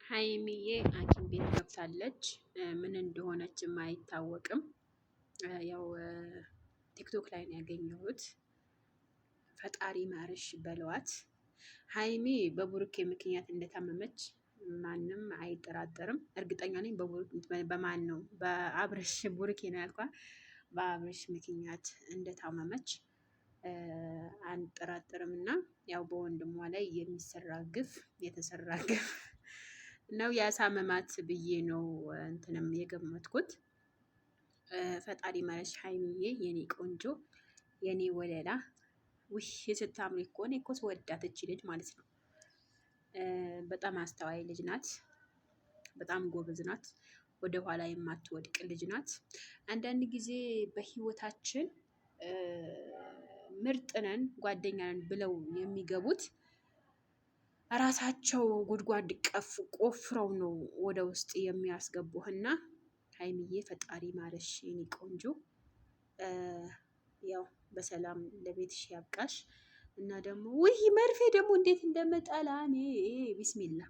ሀይሚዬ ሐኪም ቤት ገብታለች። ምን እንደሆነችም አይታወቅም። ያው ቲክቶክ ላይ ነው ያገኘሁት። ፈጣሪ ማርሽ በለዋት። ሀይሚ በቡሩኬ ምክንያት እንደታመመች ማንም አይጠራጠርም። እርግጠኛ ነኝ በማን ነው? በአብርሽ ቡሩኬ ነው ያልኳት። በአብርሽ ምክንያት እንደታመመች አንጠራጠርም። እና ያው በወንድሟ ላይ የተሰራ ግፍ ነው ያሳመማት ብዬ ነው እንትንም የገመትኩት። ፈጣሪ ማረሽ ሀይሚዬ፣ የኔ ቆንጆ፣ የኔ ወለላ። ውሽ ስታምሪ እኮ እኔ እኮ ስወዳት እቺ ልጅ ማለት ነው። በጣም አስተዋይ ልጅ ናት። በጣም ጎበዝ ናት። ወደ ኋላ የማትወድቅ ልጅ ናት። አንዳንድ ጊዜ በህይወታችን ምርጥ ነን ጓደኛ ነን ብለው የሚገቡት ራሳቸው ጉድጓድ ቆፍረው ነው ወደ ውስጥ የሚያስገቡህና ሀይሚዬ ፈጣሪ ማረሽ የኔ ቆንጆ። ያው በሰላም ለቤትሽ ያብቃሽ። እና ደግሞ ውይ መርፌ ደግሞ እንዴት እንደምጠላ እኔ ቢስሚላ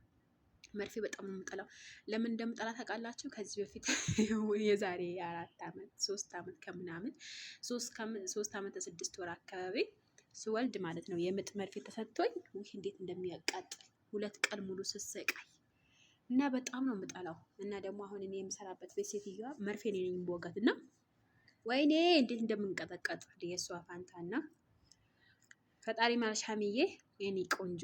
መርፌ በጣም ነው የምጠላው። ለምን እንደምጠላ ታውቃላችሁ? ከዚህ በፊት የዛሬ 4 ዓመት 3 ዓመት ከምናምን 3 ዓመት 6 ወር አካባቢ ስወልድ ማለት ነው የምጥ መርፌ ተሰጥቶኝ ውይ እንዴት እንደሚያቃጥል 2 ቀን ሙሉ ስሰቃይ እና በጣም ነው የምጠላው። እና ደግሞ አሁን እኔ የምሰራበት ቤት ሴትዮዋ መርፌ ነኝ የምወጋት እና ወይኔ እንዴት እንደምንቀጠቀጥ የእሷ ፋንታ። እና ፈጣሪ ማርሽ ሀይሚዬ የኔ ቆንጆ